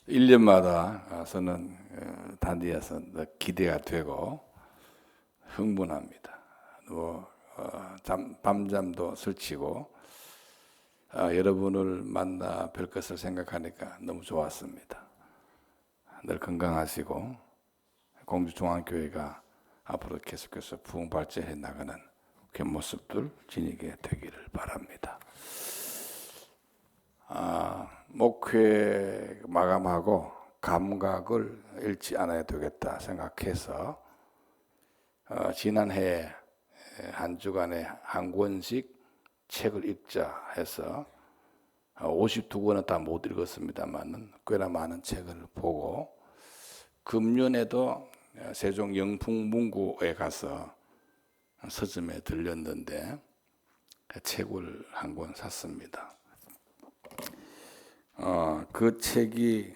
1년마다 저는 단지에서 기대가 되고 흥분합니다. 밤잠도 설치고 여러분을 만나 뵐 것을 생각하니까 너무 좋았습니다. 늘 건강하시고 공주중앙교회가 앞으로 계속해서 부흥발전해 나가는 그 모습들 지니게 되기를 바랍니다. 목회 마감하고 감각을 잃지 않아야 되겠다 생각해서 지난해 한 주간에 한 권씩 책을 읽자 해서 52권은 다 못 읽었습니다만 꽤나 많은 책을 보고 금년에도 세종 영풍문고에 가서 서점에 들렸는데 책을 한 권 샀습니다. 그 책이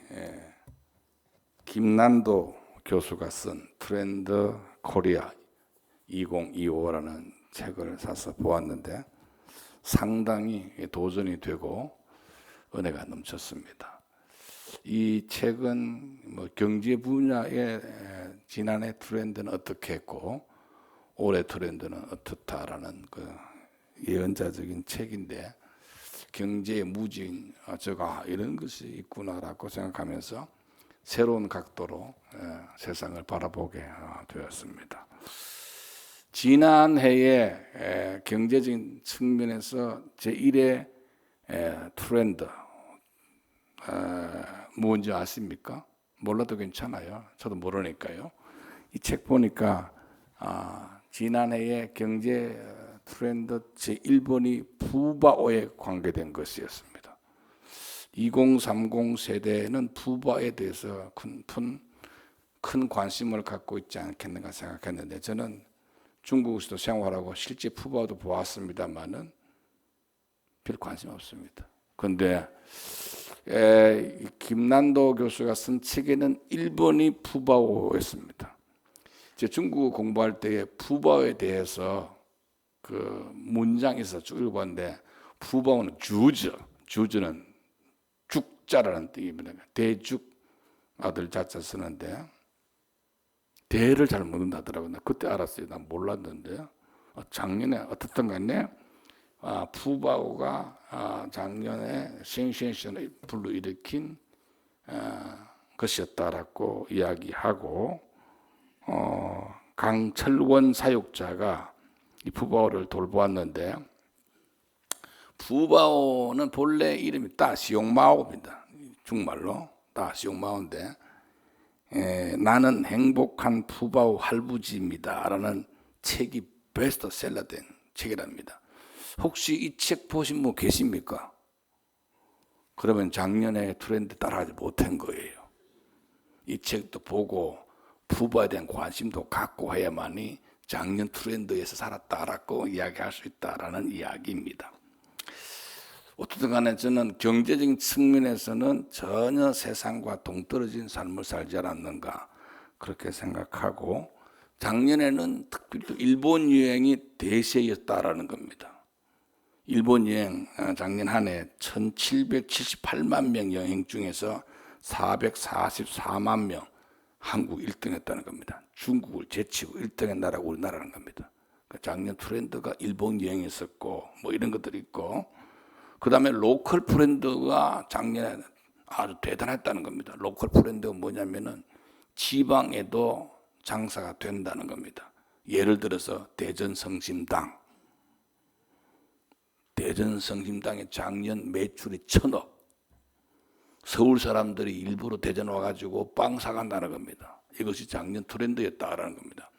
김난도 교수가 쓴 트렌드 코리아 2025라는 책을 사서 보았는데 상당히 도전이 되고 은혜가 넘쳤습니다. 이 책은 경제 분야의 지난해 트렌드는 어떻게 했고 올해 트렌드는 어떻다라는 그 예언자적인 책인데 경제의 무진 이런 것이 있구나라고 생각하면서 새로운 각도로 세상을 바라보게 되었습니다. 지난해에 경제적인 측면에서 제1의 트렌드 뭔지 아십니까? 몰라도 괜찮아요. 저도 모르니까요. 이 책 보니까 지난해의 경제 트렌드 제1번이 푸바오에 관계된 것이었습니다. 2030 세대는 푸바오에 대해서 큰 관심을 갖고 있지 않겠는가 생각했는데 저는 중국에서도 생활하고 실제 푸바오도 보았습니다만은 별 관심 없습니다. 그런데 김난도 교수가 쓴 책에는 1번이 푸바오였습니다. 제가 중국어 공부할 때에 푸바오에 대해서 그 문장에서 쭉 읽어봤는데 푸바오는 주즈는 죽자라는 뜻입니다. 대죽 아들 자자 쓰는데 대를 잘 모른다더라고요. 그때 알았어요. 난 몰랐는데 작년에 어떻든 간에 푸바오가 작년에 셴셴셴을 불러일으킨 것이었다라고 이야기하고 강철원 사육자가 이 푸바오를 돌보았는데 푸바오는 본래 이름이 따시용마오입니다. 중말로 따시용마오인데 나는 행복한 푸바오 할부지입니다 라는 책이 베스트셀러된 책이랍니다. 혹시 이 책 보신 분 계십니까? 그러면 작년에 트렌드 따라하지 못한 거예요. 이 책도 보고 푸바오에 대한 관심도 갖고 해야만이 작년 트렌드에서 살았다라고 이야기할 수 있다라는 이야기입니다. 어떻든 간에 저는 경제적인 측면에서는 전혀 세상과 동떨어진 삶을 살지 않았는가 그렇게 생각하고 작년에는 특별히 일본 여행이 대세였다라는 겁니다. 일본 여행 작년 한 해 1778만 명 여행 중에서 444만 명 한국 1등 했다는 겁니다. 중국을 제치고 1등의 나라가 우리나라라는 겁니다. 작년 트렌드가 일본 여행이었고 이런 것들이 있고 그 다음에 로컬 브랜드가 작년에 아주 대단했다는 겁니다. 로컬 브랜드가 뭐냐면은 지방에도 장사가 된다는 겁니다. 예를 들어서 대전성심당의 작년 매출이 1,000억. 서울 사람들이 일부러 대전 와가지고 빵 사간다는 겁니다. 이것이 작년 트렌드였다라는 겁니다.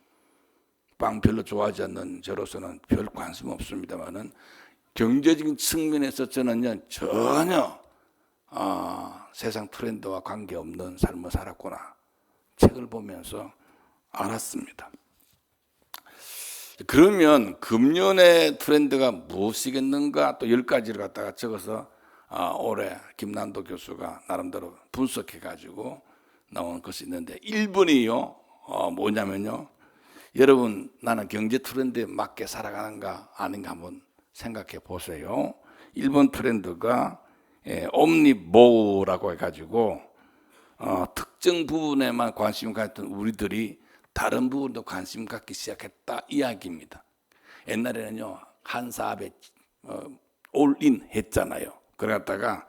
빵 별로 좋아하지 않는 저로서는 별 관심 없습니다만은 경제적인 측면에서 저는요 전혀 세상 트렌드와 관계없는 삶을 살았구나 책을 보면서 알았습니다. 그러면 금년의 트렌드가 무엇이겠는가 또 10가지를 갖다가 적어서 올해 김난도 교수가 나름대로 분석해가지고 나온 것이 있는데 1번이요 뭐냐면요 여러분 나는 경제 트렌드에 맞게 살아가는가 아닌가 한번 생각해 보세요. 1번 트렌드가 옴니보우라고 해가지고 특정 부분에만 관심 갖던 우리들이 다른 부분도 관심 갖기 시작했다 이야기입니다. 옛날에는요 한사업에 올인 했잖아요. 그러다가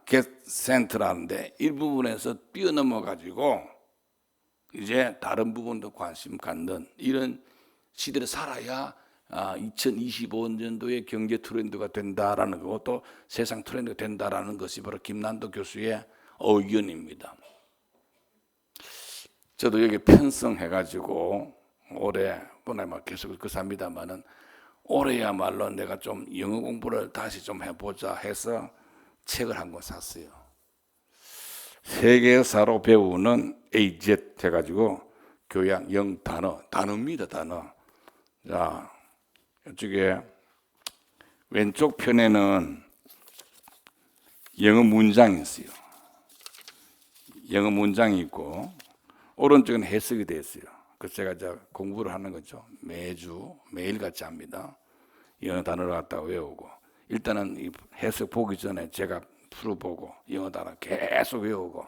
겟센터라는데 일부분에서 뛰어넘어 가지고 이제 다른 부분도 관심 갖는 이런 시대를 살아야 2025년도의 경제 트렌드가 된다라는 거고 또 세상 트렌드가 된다라는 것이 바로 김난도 교수의 의견입니다. 저도 여기 편성해가지고 올해 계속 그 삽니다만은 올해야말로 내가 좀 영어 공부를 다시 좀 해보자 해서 책을 한 권 샀어요. 세계사로 배우는 AZ 해가지고 교양 단어입니다. 단어. 자, 이쪽에 왼쪽 편에는 영어 문장이 있어요. 영어 문장이 있고 오른쪽에는 해석이 되어 있어요. 그래서 제가 이제 공부를 하는 거죠. 매일같이 합니다. 영어 단어를 갖다가 외우고 일단은 이 해석 보기 전에 제가 풀어보고 영어 단어 계속 외우고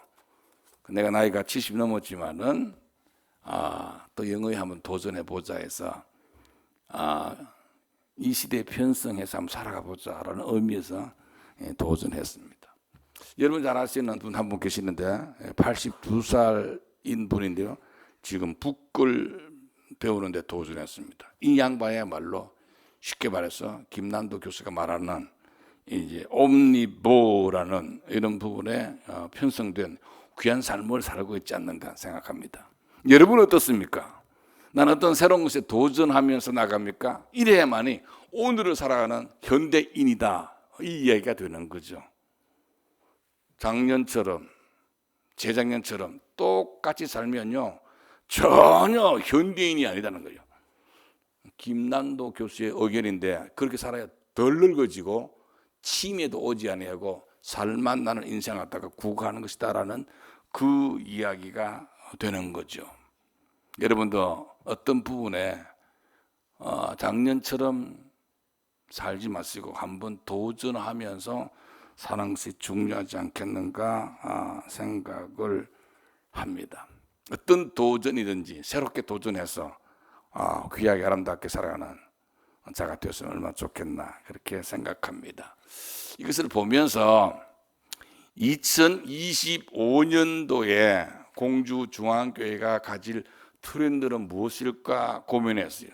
내가 나이가 70 넘었지만은 또 영어에 한번 도전해보자 해서 이 시대에 편성해서 한번 살아가 보자라는 의미에서 도전했습니다. 여러분 잘 아시는 분 한 분 계시는데 82살인 분인데요. 지금 북글 배우는데 도전했습니다. 이 양반이야말로 쉽게 말해서 김난도 교수가 말하는 이제 옴니보라는 이런 부분에 편성된 귀한 삶을 살고 있지 않는가 생각합니다. 여러분 어떻습니까? 난 어떤 새로운 것에 도전하면서 나갑니까? 이래야만이 오늘을 살아가는 현대인이다 이 이야기가 되는 거죠. 작년처럼 재작년처럼 똑같이 살면요 전혀 현대인이 아니다는 거예요. 김난도 교수의 의견인데 그렇게 살아야 덜 늙어지고 치매도 오지 아니하고 살만 나는 인생을 갖다가 구가하는 것이다라는 그 이야기가 되는 거죠. 여러분도 어떤 부분에 작년처럼 살지 마시고 한번 도전하면서 사는 것이 중요하지 않겠는가 생각을 합니다. 어떤 도전이든지 새롭게 도전해서 귀하게 아름답게 살아가는 자가 되었으면 얼마나 좋겠나 그렇게 생각합니다. 이것을 보면서 2025년도에 공주중앙교회가 가질 트렌드는 무엇일까 고민했어요.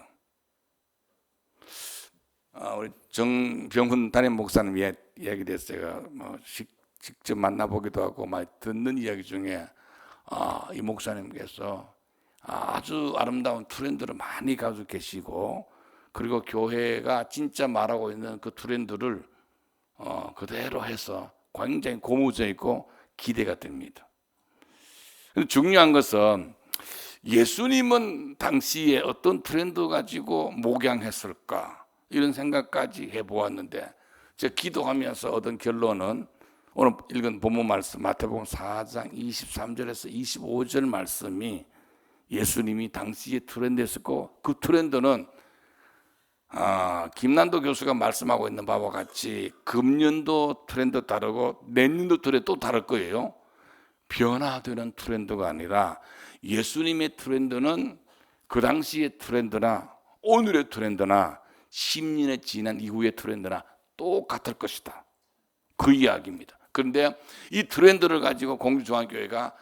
우리 정병훈 담임 목사님 이야기 대해서 제가 직접 만나보기도 하고 많이 듣는 이야기 중에 이 목사님께서 아주 아름다운 트렌드를 많이 가지고 계시고 그리고 교회가 진짜 말하고 있는 그 트렌드를 그대로 해서 굉장히 고무져 있고 기대가 됩니다. 중요한 것은 예수님은 당시에 어떤 트렌드 가지고 목양했을까 이런 생각까지 해보았는데 제가 기도하면서 얻은 결론은 오늘 읽은 본문 말씀 마태복음 4장 23절에서 25절 말씀이 예수님이 당시에 트렌드였었고 그 트렌드는 김난도 교수가 말씀하고 있는 바와 같이 금년도 트렌드 다르고 내년도 트렌드 또 다를 거예요. 변화되는 트렌드가 아니라 예수님의 트렌드는 그 당시의 트렌드나 오늘의 트렌드나 10년의 지난 이후의 트렌드나 똑같을 것이다. 그 이야기입니다. 그런데 이 트렌드를 가지고 공주중앙교회가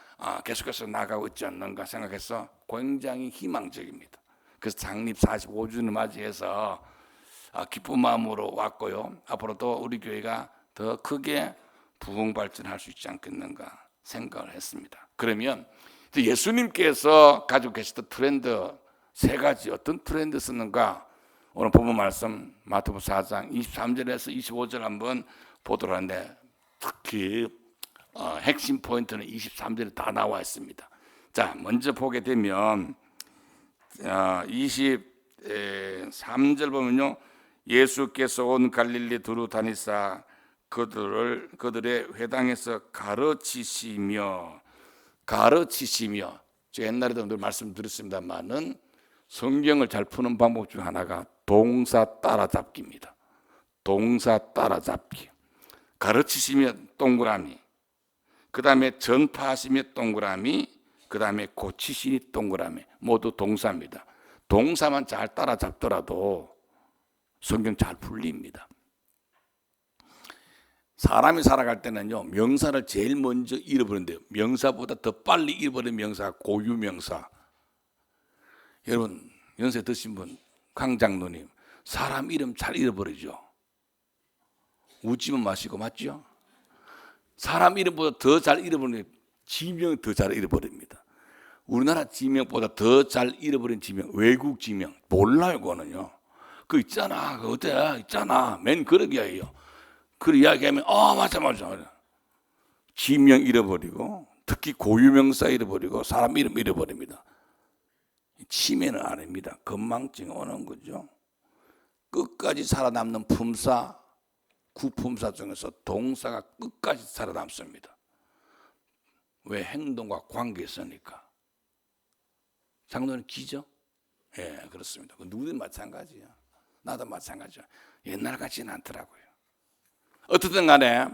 계속해서 나가고 있지 않는가 생각해서 굉장히 희망적입니다. 그래서 창립 45주년을 맞이해서 기쁜 마음으로 왔고요. 앞으로도 우리 교회가 더 크게 부흥 발전할 수 있지 않겠는가 생각을 했습니다. 그러면 예수님께서 가지고 계시던 트렌드 세 가지 어떤 트렌드였는가 오늘 본문 말씀 마태복음 4장 23절에서 25절 한번 보도록 하는데 특히 핵심 포인트는 23절에 다 나와 있습니다. 자, 먼저 보게 되면 23절 보면요. 예수께서 온 갈릴리 두루 다니사 그들의 회당에서 가르치시며 제가 옛날에도 늘 말씀드렸습니다만은 성경을 잘 푸는 방법 중 하나가 동사 따라잡기입니다. 동사 따라잡기. 가르치시며 동그라미, 그 다음에 전파하시며 동그라미, 그 다음에 고치시니 동그라미, 모두 동사입니다. 동사만 잘 따라잡더라도 성경 잘 풀립니다. 사람이 살아갈 때는요, 명사를 제일 먼저 잃어버린대요. 명사보다 더 빨리 잃어버리는 명사가 고유명사. 여러분, 연세 드신 분, 강장로님, 사람 이름 잘 잃어버리죠. 웃지만 마시고, 맞죠? 사람 이름보다 더 잘 잃어버리는 지명 더 잘 잃어버립니다. 우리나라 지명보다 더 잘 잃어버린 지명, 외국 지명 몰라요. 그거는요. 그 있잖아, 그 어때? 있잖아. 맨 그러기야예요. 그 이야기하면 맞아. 지명 잃어버리고, 특히 고유명사 잃어버리고, 사람 이름 잃어버립니다. 치매는 아닙니다. 건망증 오는 거죠. 끝까지 살아남는 품사, 구품사 중에서 동사가 끝까지 살아남습니다. 왜? 행동과 관계 있으니까. 장로는 기죠? 예, 그렇습니다. 누구든 마찬가지야. 나도 마찬가지야. 옛날 같지는 않더라고요. 어떻든 간에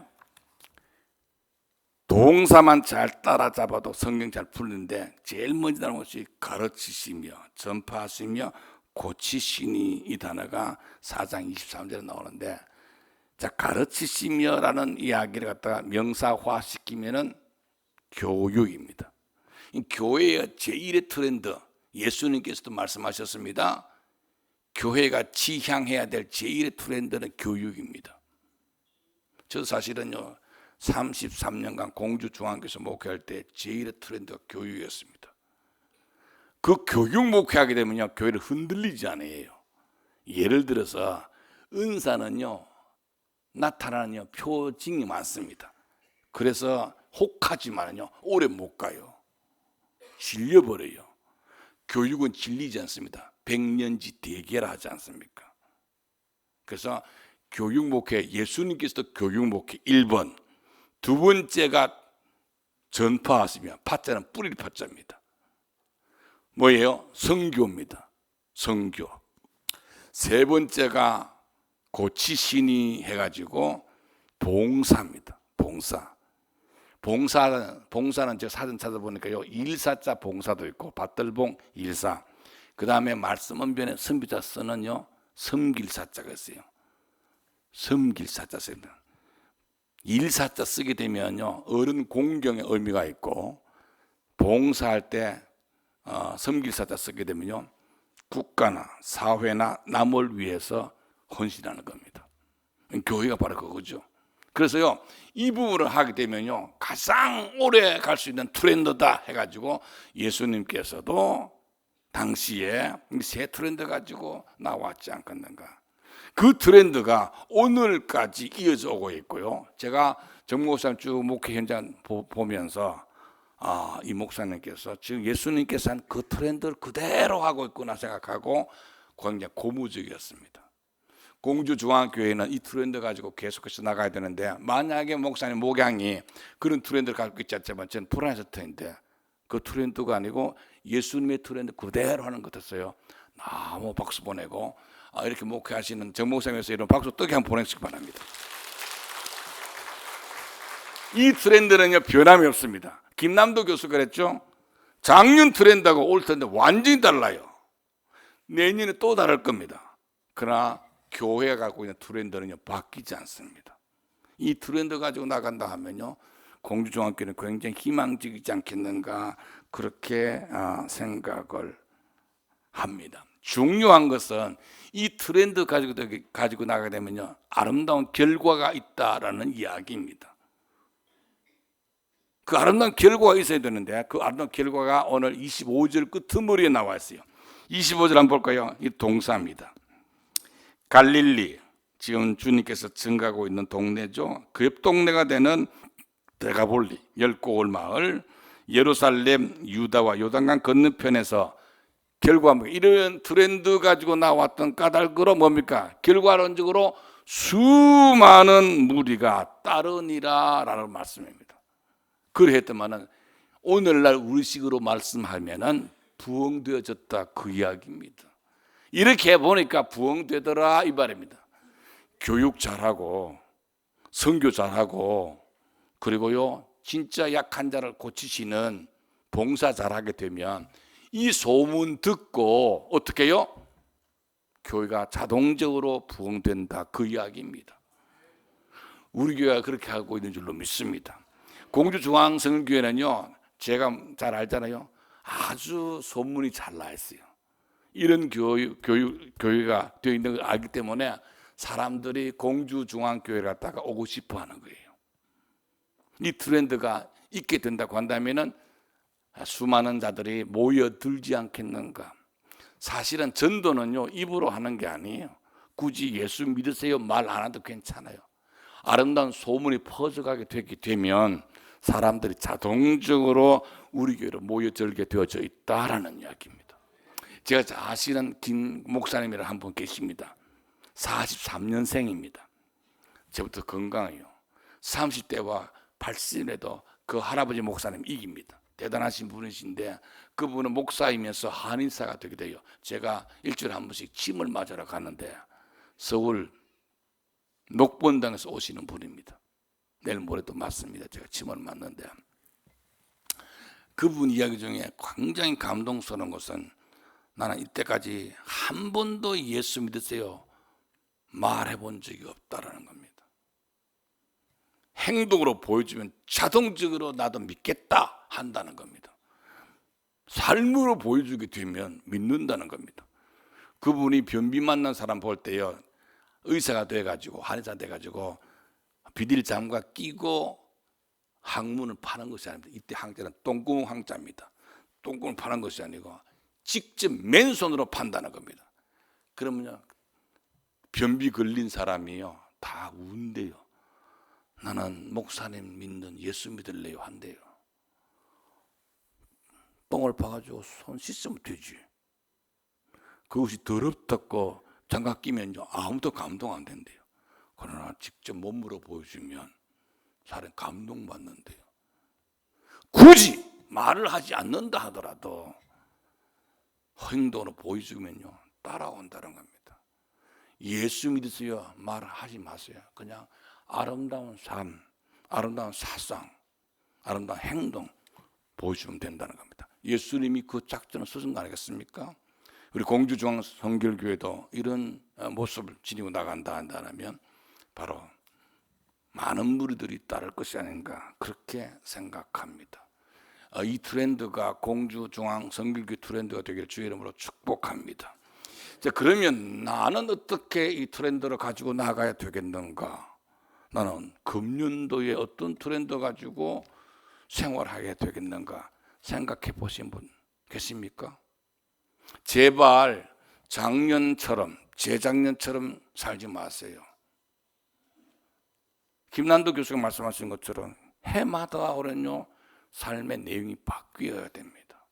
동사만 잘 따라잡아도 성경 잘 풀리는데 제일 먼저 나오는 것이 가르치시며 전파하시며 고치시니, 이 단어가 4장 23절에 나오는데, 자, 가르치시며라는 이야기를 갖다가 명사화시키면은 교육입니다. 이 교회의 제1의 트렌드, 예수님께서도 말씀하셨습니다. 교회가 지향해야 될 제1의 트렌드는 교육입니다. 저도 사실은요, 33년간 공주 중앙교에서 목회할 때 제1의 트렌드가 교육이었습니다. 그 교육 목회하게 되면요, 교회를 흔들리지 않아요. 예를 들어서 은사는요, 나타나는 표징이 많습니다. 그래서 혹하지만요, 오래 못 가요. 질려버려요. 교육은 질리지 않습니다. 백년지 대계라 하지 않습니까? 그래서 교육 목회, 예수님께서도 교육 목회 1번, 두 번째가 전파하시며, 파자는 뿌리를 파자입니다. 뭐예요? 선교입니다. 선교. 세 번째가 고치시니 해가지고 봉사입니다. 봉사. 봉사는 제가 사전 찾아보니까요, 일사자 봉사도 있고, 밭들봉 일사. 그 다음에 말씀 언변에 선비자 쓰는요, 섬길사자가 있어요. 섬길사자 씁니다. 일사자 쓰게 되면요, 어른 공경의 의미가 있고, 봉사할 때 섬길사자 쓰게 되면요, 국가나 사회나 남을 위해서 헌신하는 겁니다. 교회가 바로 그거죠. 그래서요, 이 부분을 하게 되면요, 가장 오래 갈 수 있는 트렌드다 해가지고 예수님께서도 당시에 새 트렌드 가지고 나왔지 않겠는가. 그 트렌드가 오늘까지 이어져 오고 있고요. 제가 정 목사님 쭉 목회 현장 보면서 이 목사님께서 지금 예수님께서 한 그 트렌드를 그대로 하고 있구나 생각하고 굉장히 고무적이었습니다. 공주중앙교회는 이 트렌드 가지고 계속해서 나가야 되는데, 만약에 목사님 목양이 그런 트렌드를 갖고 있지 않지만 저는 불안했을 텐데, 그 트렌드가 아니고 예수님의 트렌드 그대로 하는 것 같았어요. 너무 박수 보내고, 이렇게 목회하시는 정 목사님에서 이런 박수 뜨게 한번 보내시기 바랍니다. 이 트렌드는요, 변함이 없습니다. 김남도 교수가 그랬죠. 작년 트렌드하고 올 트렌드 완전히 달라요. 내년에 또 다를 겁니다. 그러나 교회가 갖고 있는 트렌드는요, 바뀌지 않습니다. 이 트렌드 가지고 나간다 하면요, 공주중앙교회는 굉장히 희망적이지 않겠는가, 그렇게 생각을 합니다. 중요한 것은 이 트렌드 가지고 나가게 되면요, 아름다운 결과가 있다라는 이야기입니다. 그 아름다운 결과가 있어야 되는데, 그 아름다운 결과가 오늘 25절 끝머리에 나와 있어요. 25절 한번 볼까요? 이 동사입니다. 갈릴리, 지금 주님께서 증가하고 있는 동네죠. 그 옆 동네가 되는 데가볼리, 10고을 마을, 예루살렘, 유다와 요단강 건너편에서 결과 이런 트렌드 가지고 나왔던 까닭으로 뭡니까? 결과론적으로 수많은 무리가 따르니라 라는 말씀입니다. 그랬더만은 오늘날 우리식으로 말씀하면은 부흥되어졌다, 그 이야기입니다. 이렇게 해보니까 부흥되더라 이 말입니다. 교육 잘하고 선교 잘하고, 그리고요 진짜 약한 자를 고치시는 봉사 잘하게 되면 이 소문 듣고 어떻게 해요? 교회가 자동적으로 부흥된다, 그 이야기입니다. 우리 교회가 그렇게 하고 있는 줄로 믿습니다. 공주중앙성교회는요, 제가 잘 알잖아요. 아주 소문이 잘 나 있어요. 이런 교회가 되어 있는 걸 알기 때문에 사람들이 공주중앙교회를 갔다가 오고 싶어 하는 거예요. 이 트렌드가 있게 된다고 한다면은 수많은 자들이 모여들지 않겠는가. 사실은 전도는요, 입으로 하는 게 아니에요. 굳이 예수 믿으세요 말 안 해도 괜찮아요. 아름다운 소문이 퍼져가게 되게 되면 사람들이 자동적으로 우리 교회로 모여들게 되어져 있다라는 이야기입니다. 제가 아시는 김 목사님이라 한 분 계십니다. 43년생입니다. 저부터 건강해요. 30대와 80대도 그 할아버지 목사님 이깁니다. 대단하신 분이신데 그분은 목사이면서 한인사가 되게 돼요. 제가 일주일에 한 번씩 침을 맞으러 가는데 서울 녹본당에서 오시는 분입니다. 내일 모레도 맞습니다. 제가 침을 맞는데 그분 이야기 중에 굉장히 감동스러운 것은 나는 이때까지 한 번도 예수 믿으세요 말해본 적이 없다라는 겁니다. 행동으로 보여주면 자동적으로 나도 믿겠다 한다는 겁니다. 삶으로 보여주게 되면 믿는다는 겁니다. 그분이 변비 만난 사람 볼 때요, 의사가 돼가지고 한의사 돼가지고 비닐 장갑 끼고 항문을 파는 것이 아닙니다. 이때 항자는 똥구멍 항자입니다. 똥구멍을 파는 것이 아니고 직접 맨손으로 판다는 겁니다. 그러면요, 변비 걸린 사람이요 다 운대요. 나는 목사님 믿는 예수 믿을래요 한대요. 똥을 파가지고 손 씻으면 되지. 그것이 더럽다고 장갑 끼면요 아무도 감동 안 된대요. 그러나 직접 몸으로 보여주면 사람 감동받는데요. 굳이 말을 하지 않는다 하더라도 행동으로 보여주면요 따라온다는 겁니다. 예수 믿으세요 말을 하지 마세요. 그냥 아름다운 삶, 아름다운 사상, 아름다운 행동 보여주면 된다는 겁니다. 예수님이 그 작전을 쓰신 거 아니겠습니까? 우리 공주중앙성결교회도 이런 모습을 지니고 나간다 한다면 바로 많은 무리들이 따를 것이 아닌가 그렇게 생각합니다. 이 트렌드가 공주중앙성결교회 트렌드가 되기를 주의 이름으로 축복합니다. 자, 그러면 나는 어떻게 이 트렌드를 가지고 나가야 되겠는가? 나는 금년도에 어떤 트렌드 가지고 생활하게 되겠는가 생각해 보신 분 계십니까? 제발 작년처럼 재작년처럼 살지 마세요. 김난도 교수가 말씀하신 것처럼 해마다 올해는요 삶의 내용이 바뀌어야 됩니다.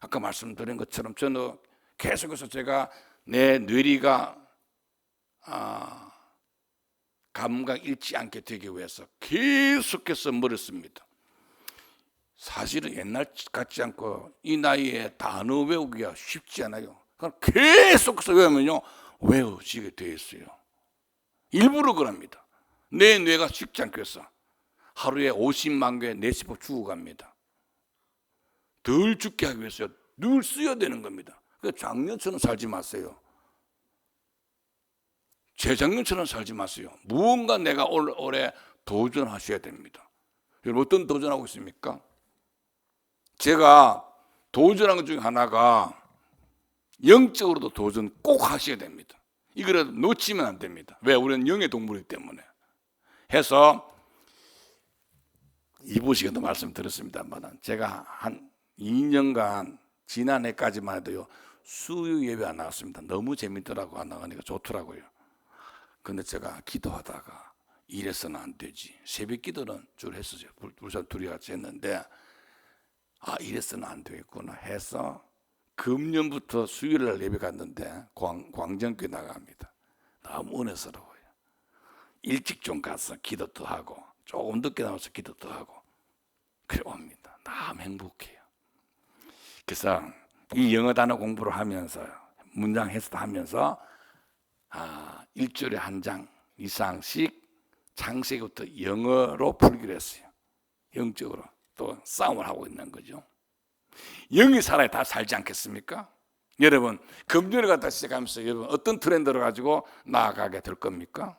아까 말씀드린 것처럼 저는 계속해서 제가 내 뇌리가 감각 잃지 않게 되기 위해서 계속해서 머리를 씁니다. 사실은 옛날 같지 않고 이 나이에 단어 외우기가 쉽지 않아요. 계속해서 외우면요 외워지게 되어 있어요. 일부러 그럽니다. 내 뇌가 쉽지 않게 해서 하루에 50만 개의 내시법 죽어갑니다. 덜 죽게 하기 위해서 늘 써야 되는 겁니다. 그러니까 작년처럼 살지 마세요. 재작년처럼 살지 마세요. 무언가 내가 올해 도전하셔야 됩니다. 여러분 어떤 도전하고 있습니까? 제가 도전한 것 중에 하나가 영적으로도 도전 꼭 하셔야 됩니다. 이거라도 놓치면 안 됩니다. 왜? 우리는 영의 동물이기 때문에. 해서 이부 시간도 말씀드렸습니다만 제가 한 2년간 지난해까지만 해도요 수요 예배 안 나갔습니다. 너무 재밌더라고. 안 나가니까 좋더라고요. 근데 제가 기도하다가 이래서는 안 되지. 새벽 기도는 줄 했었어요. 불사 둘이 같이 했는데 이래서는 안 되겠구나 해서 금년부터 수요일날 예배 갔는데 광정교회 나갑니다. 너무 은혜스러워요. 일찍 좀 가서 기도도 하고 조금 늦게 나와서 기도도 하고 그래 옵니다. 너무 행복해요. 그래서 이 영어 단어 공부를 하면서 문장 해석도 하면서 일주일에 한 장 이상씩 창세기부터 영어로 풀기로 했어요. 영적으로 또 싸움을 하고 있는 거죠. 영이 살아야 다 살지 않겠습니까? 여러분, 금년을 갖다 시작하면서 여러분 어떤 트렌드를 가지고 나아가게 될 겁니까?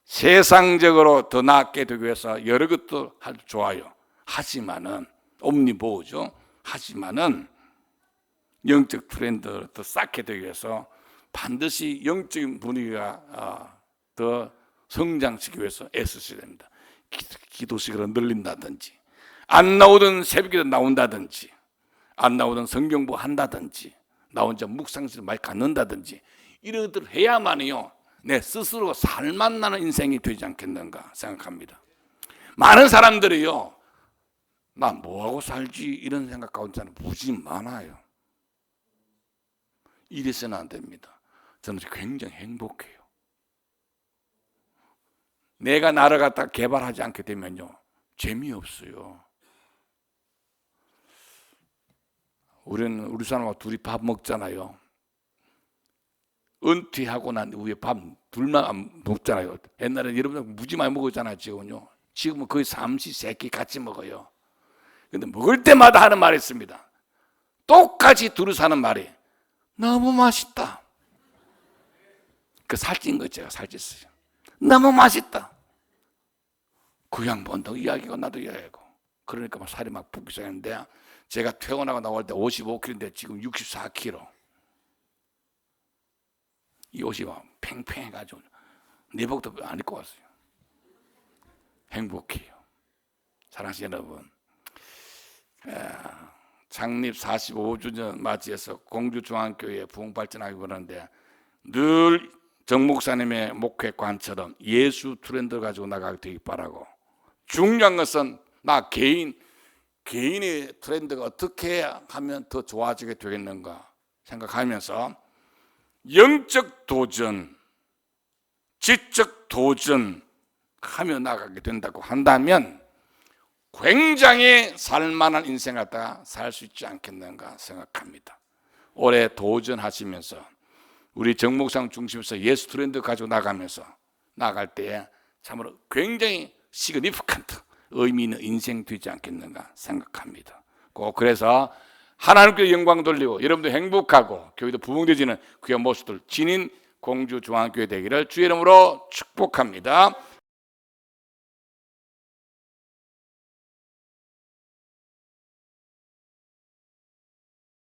세상적으로 더 나게 되기 위해서 여러 것도 좋아요. 하지만은 옴니보우죠. 하지만은 영적 트렌드를 더 쌓게 되기 위해서 반드시 영적인 분위기가 더 성장시키기 위해서 애쓰셔야 됩니다. 기도 시간을 늘린다든지, 안 나오던 새벽기도 나온다든지, 안 나오던 성경부 한다든지, 나 혼자 묵상실 많이 갖는다든지, 이런 것들을 해야만이요 내 스스로 살맛나는 인생이 되지 않겠는가 생각합니다. 많은 사람들이요, 나 뭐하고 살지 이런 생각 가운데 무지 많아요. 이래서는 안 됩니다. 저는 굉장히 행복해요. 내가 나를 갖다 개발하지 않게 되면요 재미없어요. 우리 사람하고 둘이 밥 먹잖아요. 은퇴하고 난 후에 밥 둘만 안 먹잖아요. 옛날에 여러분들 무지 많이 먹었잖아요. 지금은 거의 삼시세끼 같이 먹어요. 근데 먹을 때마다 하는 말이 있습니다. 똑같이 둘이 사는 말이 너무 맛있다. 그 살찐 거 제가 살쪘어요. 너무 맛있다. 그 양반도 이야기고 나도 이야기고. 그러니까 막 살이 막 붓기 시작했는데 제가 퇴원하고 나올 때 55kg인데 지금 64kg. 이 옷이 막 팽팽해가지고 내복도 안 입고 왔어요. 행복해요. 사랑하시는 여러분, 창립 45주년 맞이해서 공주중앙교회 부흥발전하기 원하는데 늘 정 목사님의 목회관처럼 예수 트렌드 가지고 나가게 되길 바라고, 중요한 것은 나 개인의 트렌드가 어떻게 하면 더 좋아지게 되겠는가 생각하면서 영적 도전, 지적 도전 하며 나가게 된다고 한다면 굉장히 살만한 인생 갖다가 살 수 있지 않겠는가 생각합니다. 올해 도전하시면서 우리 정목상 중심에서 예수 트렌드 가지고 나가면서 나갈 때에 참으로 굉장히 시그니피컨트 의미 있는 인생 되지 않겠는가 생각합니다. 꼭 그래서 하나님께 영광 돌리고 여러분도 행복하고 교회도 부흥되지는 그의 모습들 지닌 공주중앙교회 되기를 주의 이름으로 축복합니다.